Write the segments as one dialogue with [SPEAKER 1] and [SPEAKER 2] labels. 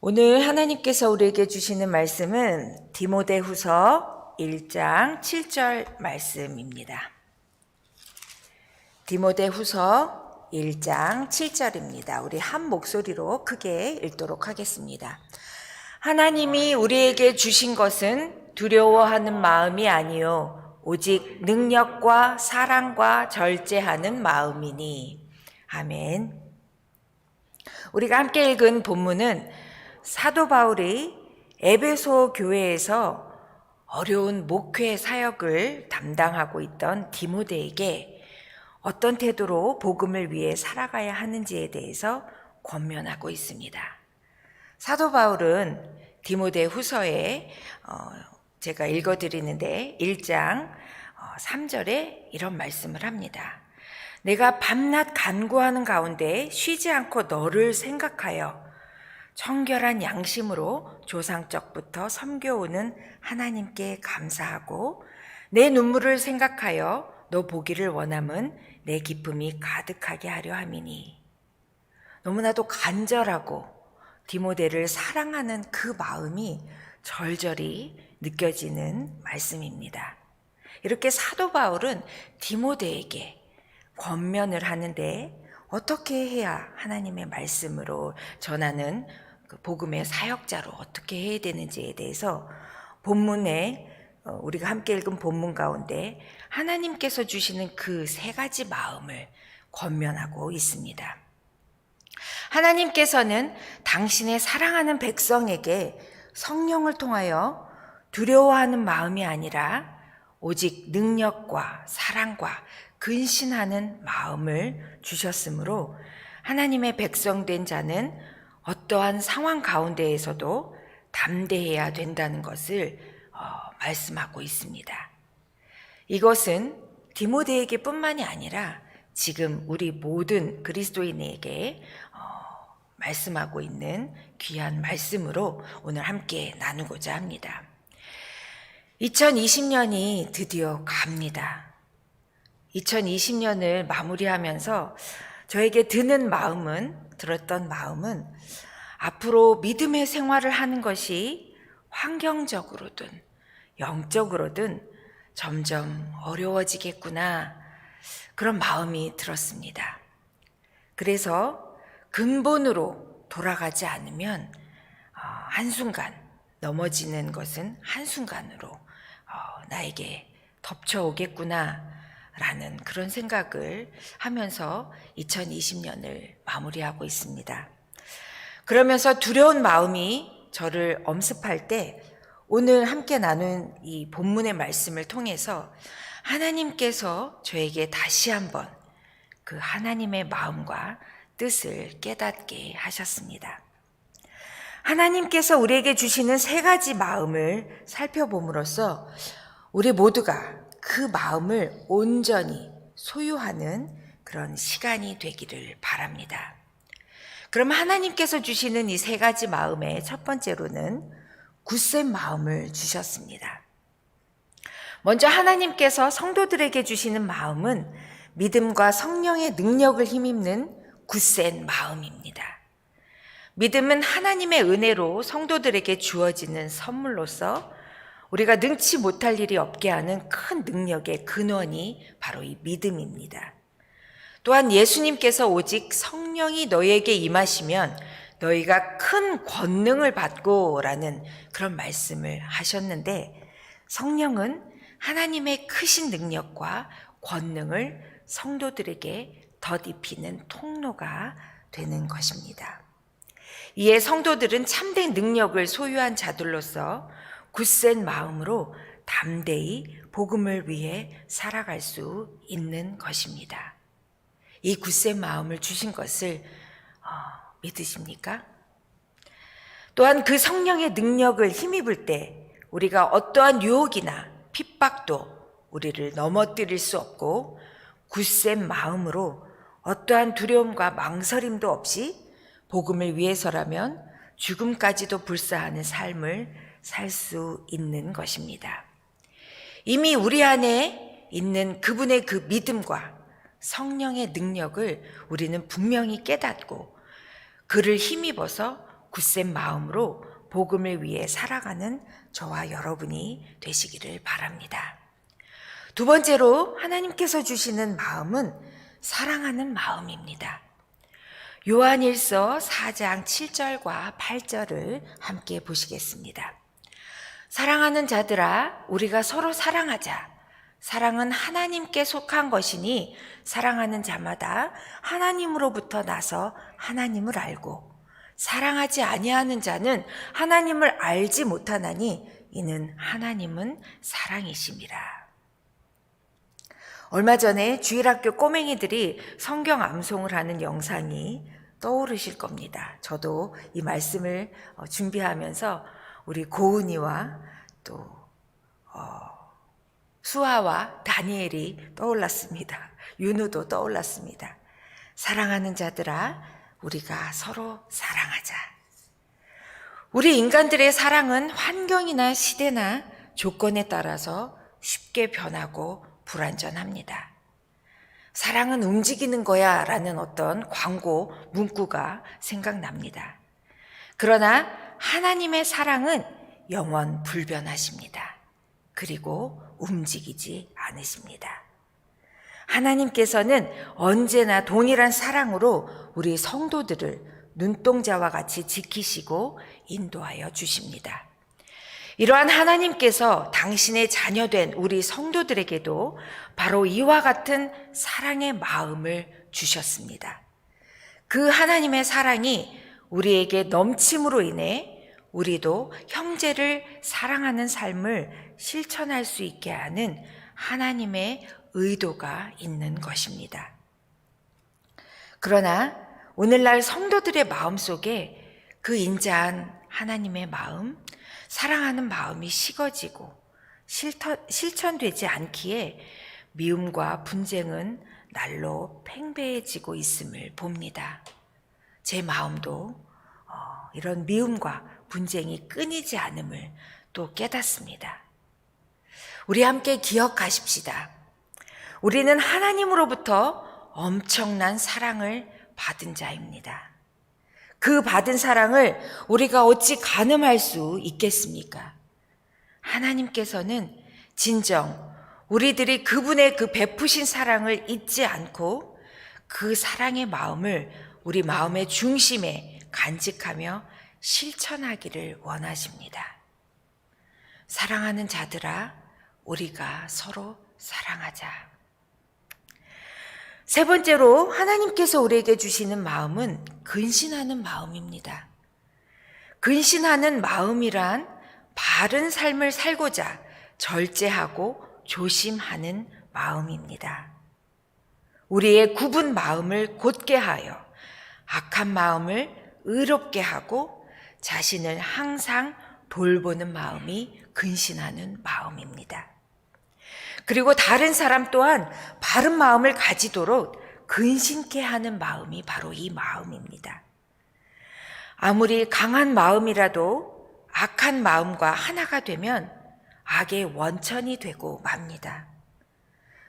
[SPEAKER 1] 오늘 하나님께서 우리에게 주시는 말씀은 디모데후서 1장 7절 말씀입니다. 디모데후서 1장 7절입니다. 우리 한 목소리로 크게 읽도록 하겠습니다. 하나님이 우리에게 주신 것은 두려워하는 마음이 아니요 오직 능력과 사랑과 절제하는 마음이니. 아멘. 우리가 함께 읽은 본문은 사도 바울이 에베소 교회에서 어려운 목회 사역을 담당하고 있던 디모데에게 어떤 태도로 복음을 위해 살아가야 하는지에 대해서 권면하고 있습니다. 사도 바울은 디모데 후서에 제가 읽어드리는데 1장 3절에 이런 말씀을 합니다. 내가 밤낮 간구하는 가운데 쉬지 않고 너를 생각하여 청결한 양심으로 조상적부터 섬겨오는 하나님께 감사하고 내 눈물을 생각하여 너 보기를 원함은 내 기쁨이 가득하게 하려 함이니. 너무나도 간절하고 디모데를 사랑하는 그 마음이 절절히 느껴지는 말씀입니다. 이렇게 사도 바울은 디모데에게 권면을 하는데 어떻게 해야 하나님의 말씀으로 전하는 그 복음의 사역자로 어떻게 해야 되는지에 대해서 본문에 우리가 함께 읽은 본문 가운데 하나님께서 주시는 그 세 가지 마음을 권면하고 있습니다. 하나님께서는 당신의 사랑하는 백성에게 성령을 통하여 두려워하는 마음이 아니라 오직 능력과 사랑과 근신하는 마음을 주셨으므로 하나님의 백성된 자는 어떠한 상황 가운데에서도 담대해야 된다는 것을 말씀하고 있습니다. 이것은 디모데에게 뿐만이 아니라 지금 우리 모든 그리스도인에게 말씀하고 있는 귀한 말씀으로 오늘 함께 나누고자 합니다. 2020년이 드디어 갑니다. 2020년을 마무리하면서 저에게 들었던 마음은 앞으로 믿음의 생활을 하는 것이 환경적으로든 영적으로든 점점 어려워지겠구나, 그런 마음이 들었습니다. 그래서 근본으로 돌아가지 않으면 한순간 넘어지는 것은 한순간으로 나에게 덮쳐오겠구나 라는 그런 생각을 하면서 2020년을 마무리하고 있습니다. 그러면서 두려운 마음이 저를 엄습할 때 오늘 함께 나눈 이 본문의 말씀을 통해서 하나님께서 저에게 다시 한번 그 하나님의 마음과 뜻을 깨닫게 하셨습니다. 하나님께서 우리에게 주시는 세 가지 마음을 살펴봄으로써 우리 모두가 그 마음을 온전히 소유하는 그런 시간이 되기를 바랍니다. 그럼 하나님께서 주시는 이 세 가지 마음의 첫 번째로는 굳센 마음을 주셨습니다. 먼저 하나님께서 성도들에게 주시는 마음은 믿음과 성령의 능력을 힘입는 굳센 마음입니다. 믿음은 하나님의 은혜로 성도들에게 주어지는 선물로서 우리가 능치 못할 일이 없게 하는 큰 능력의 근원이 바로 이 믿음입니다. 또한 예수님께서 오직 성령이 너희에게 임하시면 너희가 큰 권능을 받고 라는 그런 말씀을 하셨는데, 성령은 하나님의 크신 능력과 권능을 성도들에게 덧입히는 통로가 되는 것입니다. 이에 성도들은 참된 능력을 소유한 자들로서 굳센 마음으로 담대히 복음을 위해 살아갈 수 있는 것입니다. 이 굳센 마음을 주신 것을 믿으십니까? 또한 그 성령의 능력을 힘입을 때 우리가 어떠한 유혹이나 핍박도 우리를 넘어뜨릴 수 없고 굳센 마음으로 어떠한 두려움과 망설임도 없이 복음을 위해서라면 죽음까지도 불사하는 삶을 살 수 있는 것입니다. 이미 우리 안에 있는 그분의 그 믿음과 성령의 능력을 우리는 분명히 깨닫고 그를 힘입어서 굳센 마음으로 복음을 위해 살아가는 저와 여러분이 되시기를 바랍니다. 두 번째로 하나님께서 주시는 마음은 사랑하는 마음입니다. 요한일서 4장 7절과 8절을 함께 보시겠습니다. 사랑하는 자들아, 우리가 서로 사랑하자. 사랑은 하나님께 속한 것이니 사랑하는 자마다 하나님으로부터 나서 하나님을 알고, 사랑하지 아니하는 자는 하나님을 알지 못하나니 이는 하나님은 사랑이심이라. 얼마 전에 주일학교 꼬맹이들이 성경 암송을 하는 영상이 떠오르실 겁니다. 저도 이 말씀을 준비하면서 우리 고은이와 또 수아와 다니엘이 떠올랐습니다. 윤우도 떠올랐습니다. 사랑하는 자들아, 우리가 서로 사랑하자. 우리 인간들의 사랑은 환경이나 시대나 조건에 따라서 쉽게 변하고 불완전합니다. 사랑은 움직이는 거야 라는 어떤 광고 문구가 생각납니다. 그러나 하나님의 사랑은 영원 불변하십니다. 그리고 움직이지 않으십니다. 하나님께서는 언제나 동일한 사랑으로 우리 성도들을 눈동자와 같이 지키시고 인도하여 주십니다. 이러한 하나님께서 당신의 자녀된 우리 성도들에게도 바로 이와 같은 사랑의 마음을 주셨습니다. 그 하나님의 사랑이 우리에게 넘침으로 인해 우리도 형제를 사랑하는 삶을 실천할 수 있게 하는 하나님의 의도가 있는 것입니다. 그러나 오늘날 성도들의 마음속에 그 인자한 하나님의 마음, 사랑하는 마음이 식어지고 실천되지 않기에 미움과 분쟁은 날로 팽배해지고 있음을 봅니다. 제 마음도 이런 미움과 분쟁이 끊이지 않음을 또 깨닫습니다. 우리 함께 기억하십시다. 우리는 하나님으로부터 엄청난 사랑을 받은 자입니다. 그 받은 사랑을 우리가 어찌 가늠할 수 있겠습니까? 하나님께서는 진정 우리들이 그분의 그 베푸신 사랑을 잊지 않고 그 사랑의 마음을 우리 마음의 중심에 간직하며 실천하기를 원하십니다. 사랑하는 자들아, 우리가 서로 사랑하자. 세 번째로 하나님께서 우리에게 주시는 마음은 근신하는 마음입니다. 근신하는 마음이란 바른 삶을 살고자 절제하고 조심하는 마음입니다. 우리의 굽은 마음을 곧게 하여 악한 마음을 의롭게 하고 자신을 항상 돌보는 마음이 근신하는 마음입니다. 그리고 다른 사람 또한 바른 마음을 가지도록 근신케 하는 마음이 바로 이 마음입니다. 아무리 강한 마음이라도 악한 마음과 하나가 되면 악의 원천이 되고 맙니다.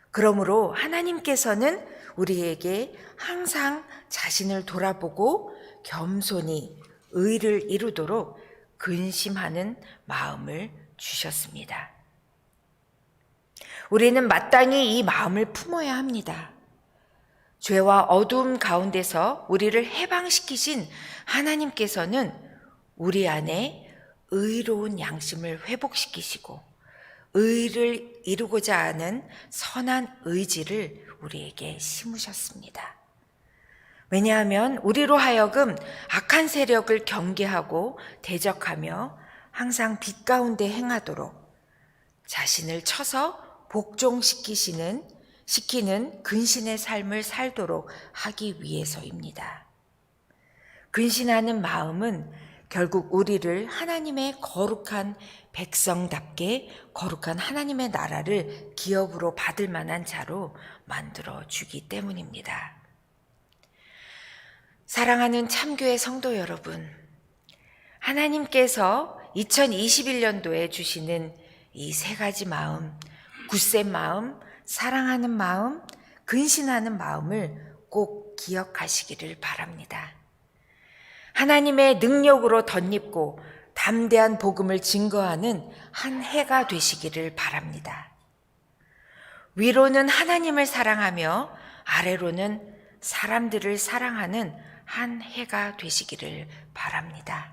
[SPEAKER 1] 그러므로 하나님께서는 우리에게 항상 자신을 돌아보고 겸손히 의를 이루도록 근심하는 마음을 주셨습니다. 우리는 마땅히 이 마음을 품어야 합니다. 죄와 어두움 가운데서 우리를 해방시키신 하나님께서는 우리 안에 의로운 양심을 회복시키시고 의를 이루고자 하는 선한 의지를 우리에게 심으셨습니다. 왜냐하면 우리로 하여금 악한 세력을 경계하고 대적하며 항상 빛 가운데 행하도록 자신을 쳐서 복종시키는 근신의 삶을 살도록 하기 위해서입니다. 근신하는 마음은 결국 우리를 하나님의 거룩한 백성답게 거룩한 하나님의 나라를 기업으로 받을 만한 자로 만들어 주기 때문입니다. 사랑하는 참교회 성도 여러분, 하나님께서 2021년도에 주시는 이 세 가지 마음, 굳센 마음, 사랑하는 마음, 근신하는 마음을 꼭 기억하시기를 바랍니다. 하나님의 능력으로 덧입고 담대한 복음을 증거하는 한 해가 되시기를 바랍니다. 위로는 하나님을 사랑하며 아래로는 사람들을 사랑하는 한 해가 되시기를 바랍니다.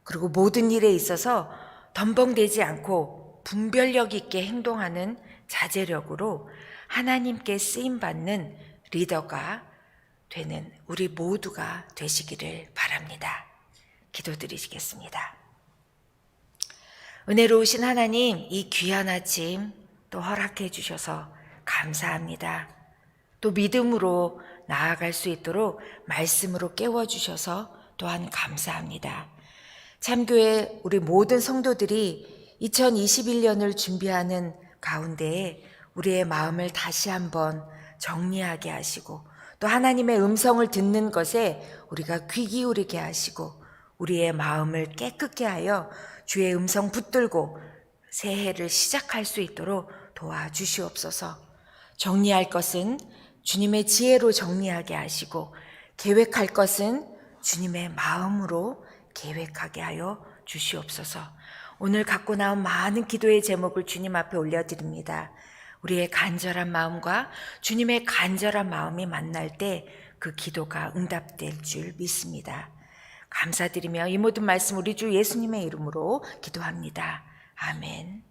[SPEAKER 1] 그리고 모든 일에 있어서 덤벙대지 않고 분별력 있게 행동하는 자제력으로 하나님께 쓰임받는 리더가 되는 우리 모두가 되시기를 바랍니다. 기도드리시겠습니다. 은혜로우신 하나님, 이 귀한 아침 또 허락해 주셔서 감사합니다. 또 믿음으로 나아갈 수 있도록 말씀으로 깨워주셔서 또한 감사합니다. 참교회 우리 모든 성도들이 2021년을 준비하는 가운데에 우리의 마음을 다시 한번 정리하게 하시고 또 하나님의 음성을 듣는 것에 우리가 귀 기울이게 하시고 우리의 마음을 깨끗게 하여 주의 음성 붙들고 새해를 시작할 수 있도록 도와주시옵소서. 정리할 것은 주님의 지혜로 정리하게 하시고 계획할 것은 주님의 마음으로 계획하게 하여 주시옵소서. 오늘 갖고 나온 많은 기도의 제목을 주님 앞에 올려드립니다. 우리의 간절한 마음과 주님의 간절한 마음이 만날 때 그 기도가 응답될 줄 믿습니다. 감사드리며 이 모든 말씀 우리 주 예수님의 이름으로 기도합니다. 아멘.